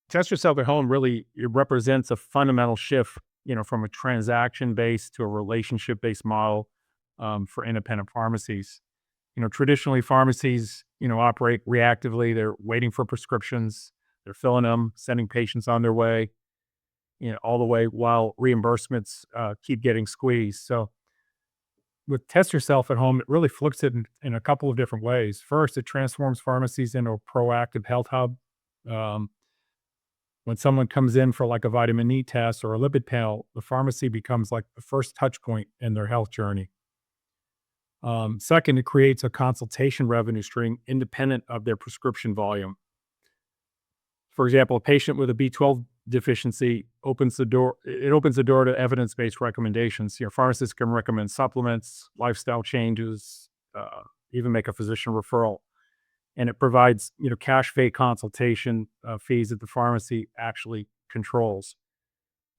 Test yourself at home really it represents a fundamental shift, from a transaction-based to a relationship-based model for independent pharmacies. Traditionally pharmacies, operate reactively. They're waiting for prescriptions, they're filling them, sending patients on their way, all the way while reimbursements keep getting squeezed. So with Test Yourself at Home, it really flips it in a couple of different ways. First, it transforms pharmacies into a proactive health hub. Um, when someone comes in for like a vitamin E test or a lipid panel, the pharmacy becomes like the first touch point in their health journey. Second, it creates a consultation revenue stream independent of their prescription volume. For example, a patient with a B12 deficiency opens the door. It opens the door to evidence-based recommendations. Pharmacists can recommend supplements, lifestyle changes, even make a physician referral, and it provides cash pay consultation fees that the pharmacy actually controls.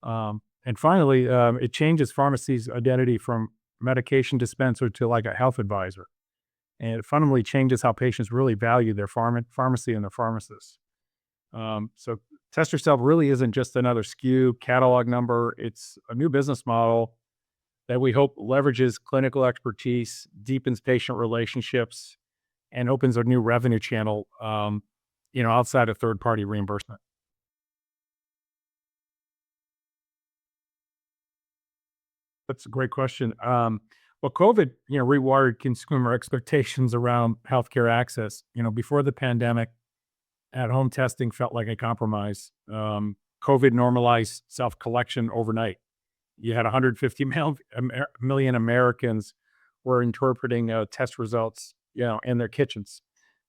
And finally, it changes pharmacy's identity from medication dispenser to like a health advisor, and it fundamentally changes how patients really value their pharmacy and their pharmacists. So Test Yourself really isn't just another SKU catalog number. It's a new business model that we hope leverages clinical expertise, deepens patient relationships, and opens a new revenue channel, outside of third party reimbursement. That's a great question. Well, COVID, rewired consumer expectations around healthcare access. Before the pandemic, at home testing felt like a compromise. COVID normalized self collection overnight. You had 150 million Americans were interpreting test results, in their kitchens,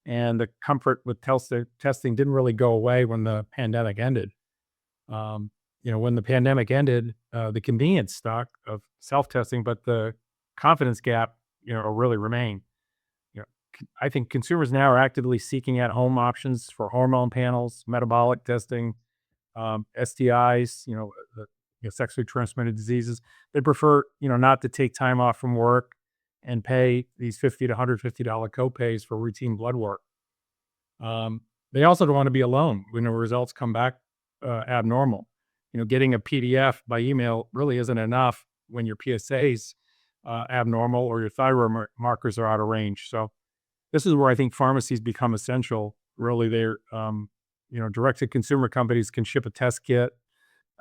and the comfort with testing didn't really go away when the pandemic ended. When the pandemic ended, the convenience stuck of self testing, but the confidence gap, really remained. You know, I think consumers now are actively seeking at home options for hormone panels, metabolic testing, STIs, sexually transmitted diseases. They prefer, not to take time off from work and pay these $50 to $150 copays for routine blood work. They also don't want to be alone when the results come back abnormal. Getting a PDF by email really isn't enough when your PSA's abnormal or your thyroid markers are out of range. So this is where I think pharmacies become essential. Really, they're direct to consumer companies can ship a test kit,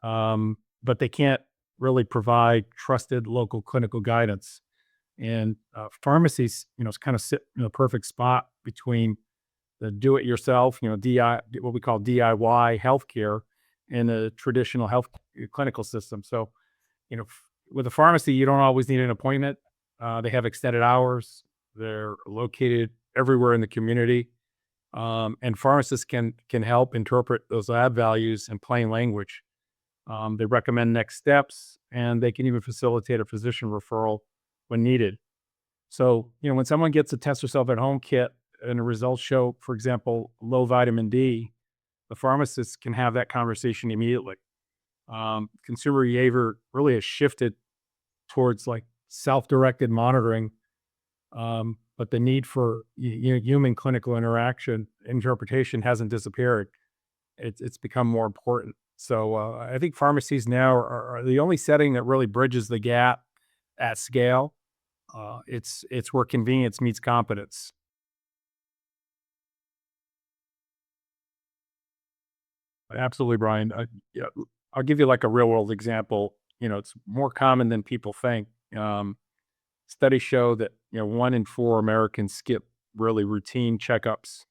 but they can't really provide trusted local clinical guidance. And pharmacies, kind of sit in a perfect spot between the do-it-yourself, DI, what we call DIY healthcare, and the traditional health clinical system. So, with a pharmacy, you don't always need an appointment. They have extended hours. They're located everywhere in the community, and pharmacists can help interpret those lab values in plain language. They recommend next steps, and they can even facilitate a physician referral when needed. So, when someone gets a test yourself at home kit and the results show, for example, low vitamin D, the pharmacist can have that conversation immediately. Consumer behavior really has shifted towards like self-directed monitoring, but the need for human clinical interpretation hasn't disappeared. It's become more important. So I think pharmacies now are the only setting that really bridges the gap at scale. It's where convenience meets competence. Absolutely, Brian. Yeah, I'll give you like a real world example. It's more common than people think. Studies show that 1 in 4 Americans skip really routine checkups,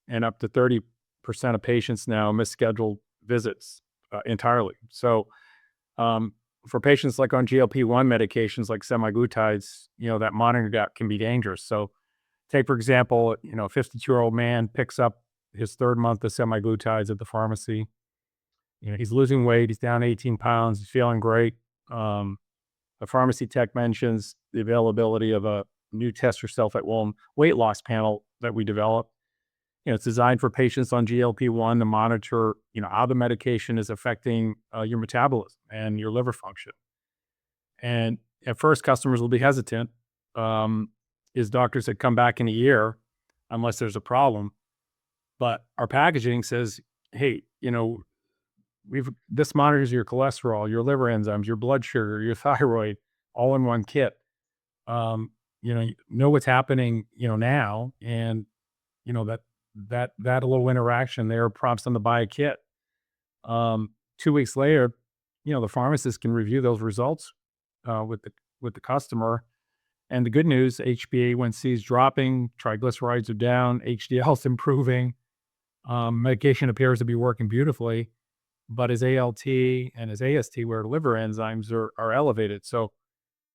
and up to 30% of patients now miss scheduled visits entirely. So, for patients like on GLP-1 medications like semaglutides, that monitoring gap can be dangerous. So, take for example, a 52-year-old man picks up his third month of semaglutides at the pharmacy. He's losing weight. He's down 18 pounds. He's feeling great. Um, the pharmacy tech mentions the availability of a new test yourself at home weight loss panel that we developed. It's designed for patients on GLP-1 to monitor, how the medication is affecting your metabolism and your liver function. And at first, customers will be hesitant. His doctors had come back in a year unless there's a problem. But our packaging says, hey, this monitors your cholesterol, your liver enzymes, your blood sugar, your thyroid, all in one kit. You know what's happening, now, and that little interaction there prompts them to buy a kit. 2 weeks later, the pharmacist can review those results with the customer. And the good news, HbA1c is dropping, triglycerides are down, HDL is improving, medication appears to be working beautifully, but his ALT and his AST, where liver enzymes are elevated. So,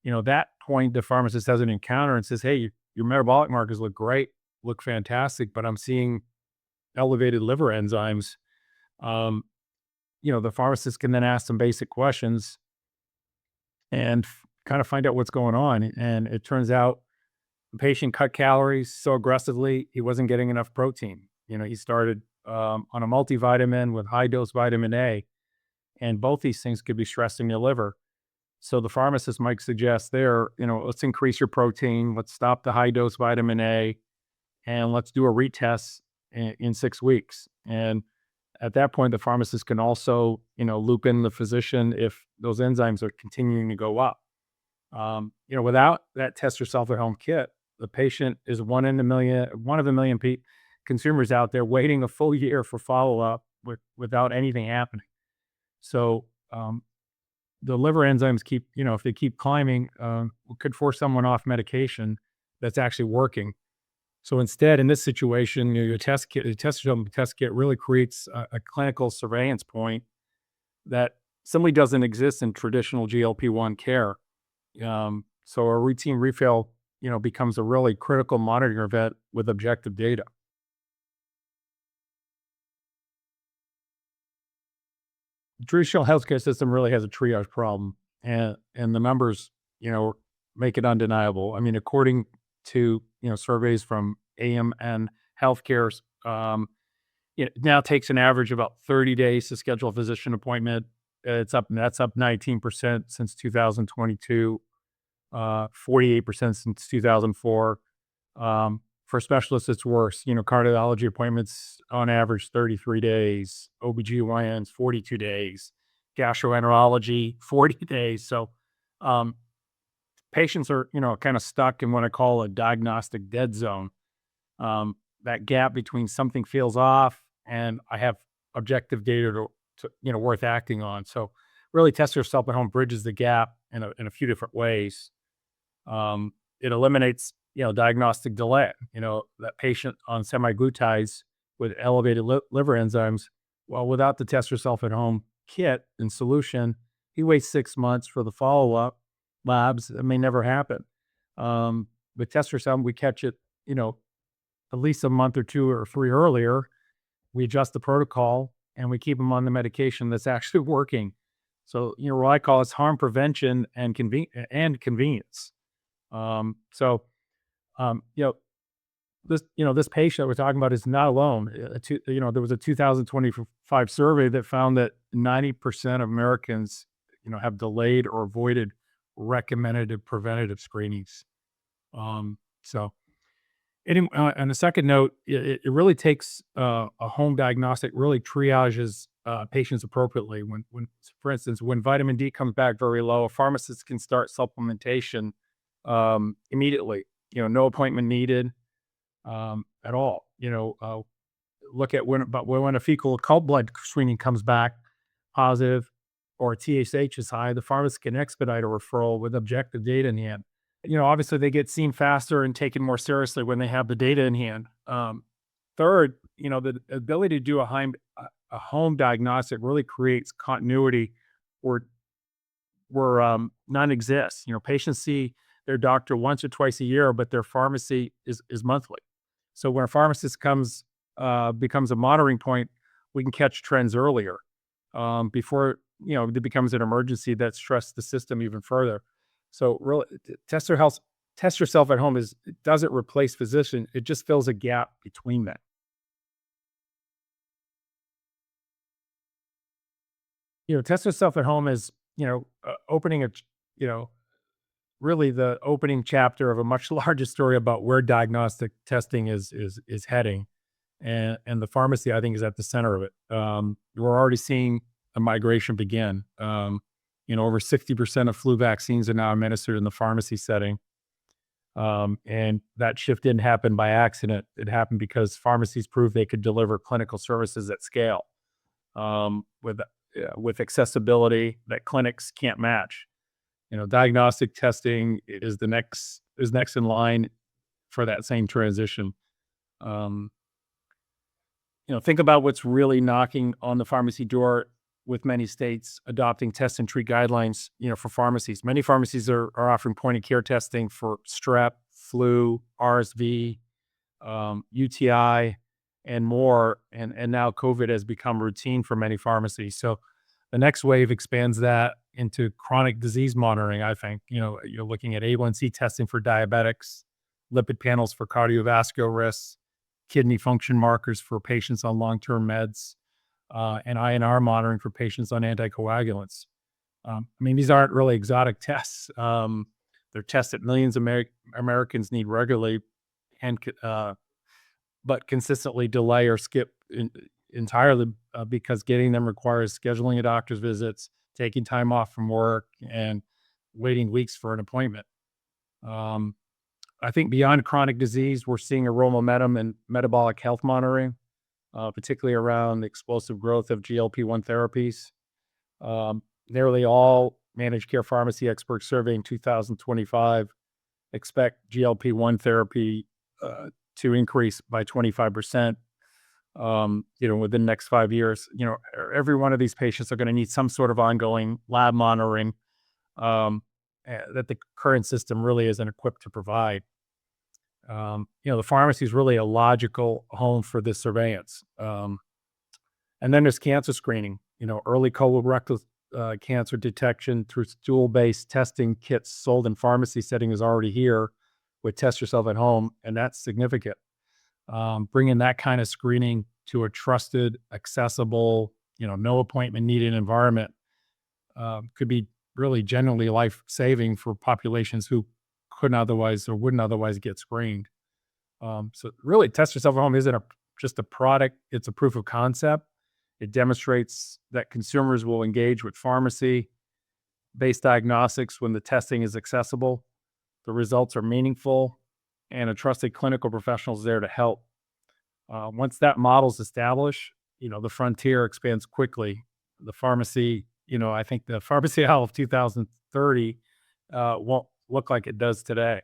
that point the pharmacist has an encounter and says, "Hey, your metabolic markers look great, look fantastic, but I'm seeing elevated liver enzymes." Um, the pharmacist can then ask some basic questions and kind of find out what's going on. And it turns out the patient cut calories so aggressively, he wasn't getting enough protein. He started on a multivitamin with high dose vitamin A, and both these things could be stressing your liver. So the pharmacist might suggest there, let's increase your protein, let's stop the high dose vitamin A, and let's do a retest in 6 weeks. And at that point, the pharmacist can also, loop in the physician if those enzymes are continuing to go up. Without that test yourself at home kit, the patient is one of a million consumers out there waiting a full year for follow up without anything happening. So the liver enzymes keep, if they keep climbing, could force someone off medication that's actually working. So instead, in this situation, your test kit really creates a clinical surveillance point that simply doesn't exist in traditional GLP-1 care. So a routine refill, becomes a really critical monitoring event with objective data. The traditional healthcare system really has a triage problem, and the numbers, make it undeniable. I mean, according to surveys from AMN Healthcare's, it now takes an average of about 30 days to schedule a physician appointment. That's up 19% since 2022, 48% since 2004. For specialists, it's worse. Cardiology appointments on average 33 days, OBGYNs 42 days, gastroenterology 40 days. So um, patients are, kind of stuck in what I call a diagnostic dead zone. That gap between something feels off and I have objective data worth acting on. So really test yourself at home bridges the gap in a few different ways. It eliminates, diagnostic delay. That patient on semaglutides with elevated liver enzymes, well, without the test yourself at home kit and solution, he waits 6 months for the follow up labs. It may never happen. With test yourself, we catch it, at least a month or two or three earlier. We adjust the protocol and we keep them on the medication that's actually working. So, what I call it's harm prevention and convenience. So, um, you know, this patient we're talking about is not alone. There was a 2025 survey that found that 90% of Americans, have delayed or avoided recommended preventative screenings. So, on a second note, it really takes a home diagnostic really triages patients appropriately. For instance, when vitamin D comes back very low, a pharmacist can start supplementation immediately. No appointment needed at all. Look at when a fecal occult blood screening comes back positive or TSH is high, the pharmacist can expedite a referral with objective data in hand. Obviously they get seen faster and taken more seriously when they have the data in hand. Third, the ability to do a home diagnostic really creates continuity where none exists. Patients see their doctor once or twice a year, but their pharmacy is monthly. So when a pharmacist becomes a monitoring point, we can catch trends earlier before it becomes an emergency that stressed the system even further. So really, test yourself at home it doesn't replace physician; it just fills a gap between them. Test yourself at home is opening you know really the opening chapter of a much larger story about where diagnostic testing is heading, and the pharmacy I think is at the center of it. We're already seeing a migration begin. Over 60% of flu vaccines are now administered in the pharmacy setting. And that shift didn't happen by accident. It happened because pharmacies proved they could deliver clinical services at scale, with accessibility that clinics can't match. Diagnostic testing is next in line for that same transition. Um, think about what's really knocking on the pharmacy door with many states adopting test and treat guidelines, for pharmacies. Many pharmacies are offering point of care testing for strep, flu, RSV, UTI, and more. And now COVID has become routine for many pharmacies. So the next wave expands that into chronic disease monitoring, I think. You're looking at A1C testing for diabetics, lipid panels for cardiovascular risks, kidney function markers for patients on long-term meds, and INR monitoring for patients on anticoagulants. These aren't really exotic tests. They're tests that millions of Americans need regularly, and but consistently delay or skip entirely because getting them requires scheduling a doctor's visits, taking time off from work, and waiting weeks for an appointment. I think beyond chronic disease, we're seeing a real momentum in metabolic health monitoring, particularly around the explosive growth of GLP-1 therapies. Nearly all managed care pharmacy experts surveyed in 2025 expect GLP-1 therapy to increase by 25%, within the next 5 years. Every one of these patients are going to need some sort of ongoing lab monitoring that the current system really isn't equipped to provide. The pharmacy is really a logical home for this surveillance. And then there's cancer screening. Early colorectal cancer detection through stool-based testing kits sold in pharmacy setting is already here with Test Yourself at Home, and that's significant. Bringing that kind of screening to a trusted, accessible, no appointment needed environment could be really genuinely life-saving for populations who couldn't otherwise or wouldn't otherwise get screened. So really, Test Yourself at Home isn't just a product, it's a proof of concept. It demonstrates that consumers will engage with pharmacy-based diagnostics when the testing is accessible, the results are meaningful, and a trusted clinical professional is there to help. Once that model is established, the frontier expands quickly. The pharmacy, I think the pharmacy of 2030 won't look like it does today.